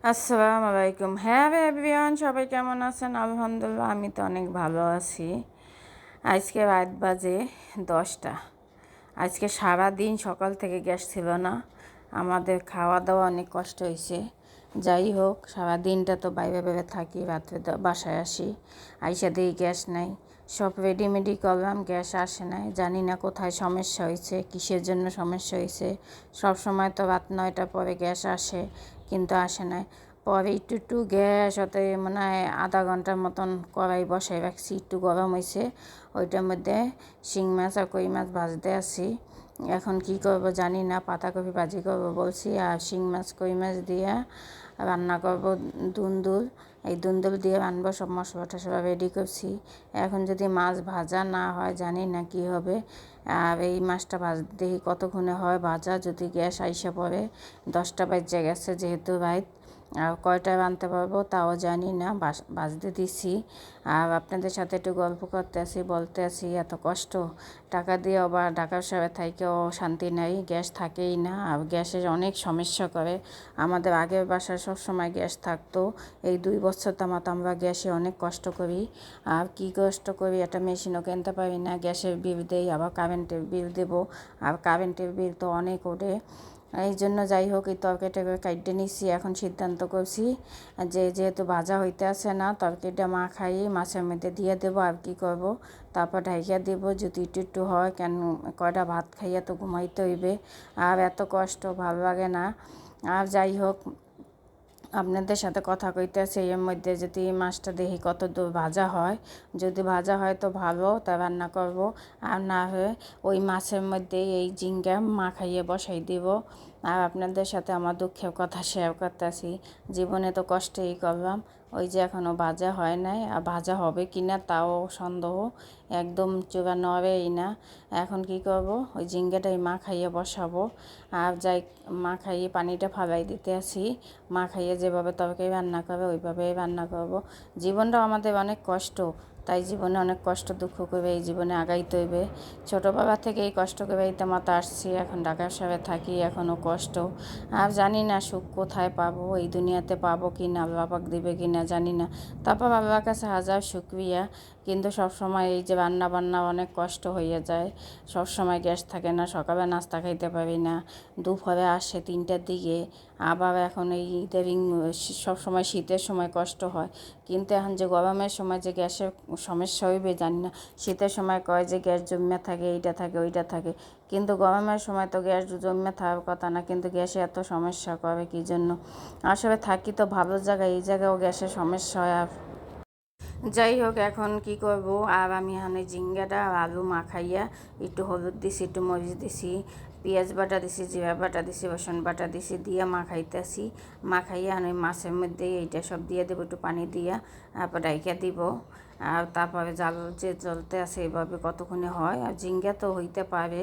আসসালামু আলাইকুম। হ্যাঁ এভরিওয়ান, সবাই কেমন আছেন? আলহামদুলিল্লাহ, আমি তো অনেক ভালো আছি। আজকে রাত বাজে 10টা। আজকে সারা দিন সকাল থেকে গ্যাস ছিল না। আমাদের খাওয়া দাওয়া অনেক কষ্ট হয়েছে। যাই হোক, সারা দিনটা তো বাইরে বাইরে থাকি, রাত্রে বাসায় আসি, আইসা দিয়ে গ্যাস নাই। সব রেডিমেডি করলাম, গ্যাস আসে নাই। জানি না কোথায় সমস্যা হয়েছে, কিসের জন্য সমস্যা হয়েছে। সব সময় তো রাত 9টার পরে গ্যাস আসে, কিন্তু আসে নাই। পরে একটু গ্যাস ওতে মানে আধা ঘন্টার মতন কড়াই বসাই রাখছি, একটু গরম হয়েছে। ওইটার মধ্যে শিং মাছ আর কই মাছ ভাজতে আসি। এখন কি করব জানি না, পাতাকপি ভাজি করব বলছি, আর শিং মাছ কই মাছ দিয়ে রান্না করব দুন্দুল। এই দুন্দুল দিয়ে রান্নবো, সব মশলা টশলা রেডি করছি। এখন যদি মাছ ভাজা না হয় জানি না কি হবে। আর এই মাছটা দেখি কতক্ষণে হয় ভাজা, যদি গ্যাস আইসা পড়ে। 10টা বাজে গেছে যেহেতু রাত, আর কয়টায় রাঁধতে পারবো তাও জানি না। ভাজতে দিছি, আর আপনাদের সাথে একটু গল্প করতে আসি, বলতে আসি। এত কষ্ট, টাকা দিয়ে আবার ঢাকার শহরে থাকেও শান্তি নাই, গ্যাস থাকেই না। আর গ্যাসের অনেক সমস্যা করে। আমাদের আগের বাসায় সবসময় গ্যাস থাকতো। এই 2 বছর তামাত আমরা গ্যাসে অনেক কষ্ট করি। আর কি কষ্ট করি, একটা মেশিনও কিনতে পারি না। গ্যাসের বিল দেই, আবার কারেন্টের বিল দেবো, আর কারেন্টের বিল তো অনেক ওঠে। এই জন্য যাই হোক, এই তরকারিটা কাটতে নিচ্ছি। এখন সিদ্ধান্ত করছি যে যেহেতু ভাজা হইতে আসে না, তরকারিটা মা খাই মাছের মধ্যে দিয়ে দেবো। আর কি করব, তারপর ঢাইকা দেবো যদি একটু হয়। কেন কয়টা ভাত খাইয়া তো ঘুমাইতে হইবে, আর এত কষ্ট ভালো লাগে না। আর যাই হোক, আপনাদের সাথে কথা কইতেছে, এর মধ্যে যদি মাছটা দেখি কত দূর ভাজা হয়। যদি ভাজা হয় তো ভালো, তা রান্না করব। আর না হয়ে ওই মাছের মধ্যে এই ঝিঙ্গা মাখাইয়ে বসাই দিব। আর আপনাদের সাথে আমার দুঃখের কথা শেয়ার করতেছি। জীবনে তো কষ্টেই করলাম। ওই যে এখনও ভাজা হয় নাই, আর ভাজা হবে কি না তাও সন্দেহ। একদম চুলা নড়েই না। এখন কি করব, ওই ঝিঙ্গাটাই মাখাইয়ে বসাবো। আর যাই মাখাইয়ে পানিটা ফালাই দিতে আসি। মাখাইয়ে যেভাবে তরকারি রান্না করে ওইভাবেই রান্না করব। জীবনটা আমাদের অনেক কষ্ট, তাই জীবনে অনেক কষ্ট দুঃখ করে এই জীবনে আগাইতে হইবে। ছোটোবেলা থেকে এই কষ্ট করে এই তেমাতে আসছি, এখন ঢাকার শহরে থাকি, এখনও কষ্ট। আর জানি না সুখ কোথায় পাবো, এই দুনিয়াতে পাবো কি না, আল্লাহ পাক দিবে কি না জানি না। তারপর আল্লাহর কাছে হাজার শুকরিয়া। কিন্তু সবসময় এই যে রান্না বান্না অনেক কষ্ট হয়ে যায়। সব সময় গ্যাস থাকে না, সকালে নাস্তা খাইতে পারি না, দুপুরে আসে 3টার দিকে। আবার এখন এই ইদারিং সবসময় শীতের সময় কষ্ট হয়, কিন্তু এখন যে গরমের সময় যে গ্যাসের সমস্যা হইবে জানি না। শীতের সময় কয় যে গ্যাস জমে থাকে, এইটা থাকে ওইটা থাকে, কিন্তু গরমের সময় তো গ্যাস জমে থাকার কথা না, কিন্তু গ্যাসে এত সমস্যা করে কী জন্য? আসলে থাকি তো ভালো জায়গায়, এই জায়গায়ও গ্যাসের সমস্যা হয়। আর যাই হোক, এখন কি করব। আর আমি এখানে ঝিঙ্গাটা আর আলু মাখাইয়া একটু হলুদ দিছি, একটু মরিচ দিছি, পেঁয়াজ বাটা দিছি, জিরা বাটা দিছি, রসুন বাটা দিছি, দিয়ে মাখাইতেছি। মাখাইয়া আমি মাছের মধ্যে এইটা সব দিয়ে দেবো, একটু পানি দিয়া, তারপর ডাইকা দিব। আর তারপরে জাল যে জ্বলতে আছে এইভাবে কতক্ষণে হয়। আর ঝিঙ্গা তো হইতে পারে।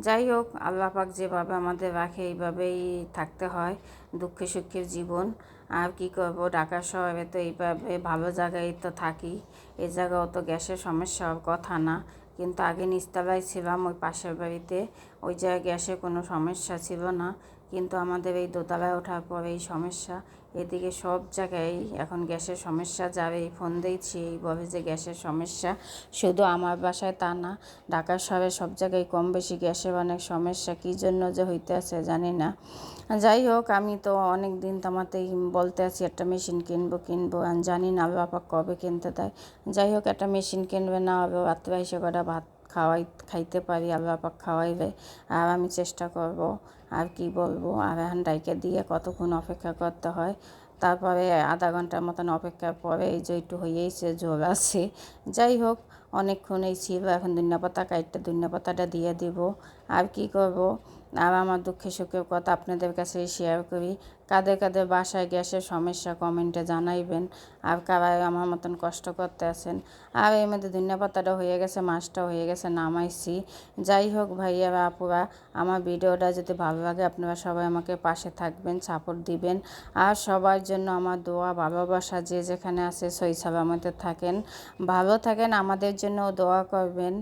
যাই হোক, আল্লাহ পাক যেভাবে আমাদের রাখে এইভাবেই থাকতে হয়, দুঃখে সুখের জীবন। আর কি করব, ঢাকা শহরে তো এইভাবে ভালো জায়গায় তো থাকি। এই জায়গাও তো গ্যাসের সমস্যা হওয়ার কথা না, কিন্তু আগে নিচতলায় ছিলাম ওই পাশের বাড়িতে, ওই জায়গায় গ্যাসের কোনো সমস্যা ছিল না। কিন্তু আমাদের এই দোতলায় ওঠার পরে এই সমস্যা। এদিকে সব জায়গায় এখন গ্যাসের সমস্যা, যাবে এই ফোন দিয়েছি এই বলে যে গ্যাসের সমস্যা। শুধু আমার বাসায় তা না, ঢাকা শহরে সব জায়গায় কম বেশি গ্যাসের অনেক সমস্যা, কী জন্য যে হইতে আছে জানি না। যাই হোক, আমি তো অনেক দিন তামাতেই বলতে আছি একটা মেশিন কিনবো, আর জানি না আল্লাহ পাক কবে কিনতে দেয়। যাই হোক, একটা মেশিন কিনবে, না হবে রাত্রে এসে কটা ভাত খাইতে পারি, আল্লাহ পাক খাওয়াইবে। আর আমি চেষ্টা করব। আর কি বলবো, আর এখন ডাইকে দিয়ে কতক্ষণ অপেক্ষা করতে হয়। তারপরে আধা ঘন্টার মতন অপেক্ষার পরে এই যে একটু হয়েইছে, ঝোল আছে। যাই হোক, অনেকক্ষণ এই ছিল, এখন ধনিয়া পাতা কাটতে ধনিয়া পাতাটা দিয়ে দিব। আর কি করব। আর আমার দুঃখে সুখের কথা আপনাদের কাছে শেয়ার করি। কাদের কাদের বাসায় গ্যাসের সমস্যা কমেন্টে জানাইবেন, আর কারা আমার মতন কষ্ট করতে আছেন। আর এর মধ্যে ধনিয়া পাতাটা হয়ে গেছে, মাছটা হয়ে গেছে, নামাইছি। যাই হোক ভাইয়ারা আপুরা, আমার ভিডিওটা যদি ভালো লাগে আপনারা সবাই আমাকে পাশে থাকবেন, সাপোর্ট দিবেন। আর সবার জন্য আমার দোয়া ভালোবাসা, যে যেখানে আছে সই সালামতে থাকেন, ভালো থাকেন, আমাদের জন্যও দোয়া করবেন।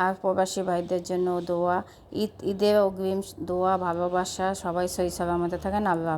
আর প্রবাসী ভাইদের জন্যও দোয়া, ঈদের অগ্রিম দোয়া ভালোবাসা, সবাই সই সালামতে থাকেন। আল্লাহ।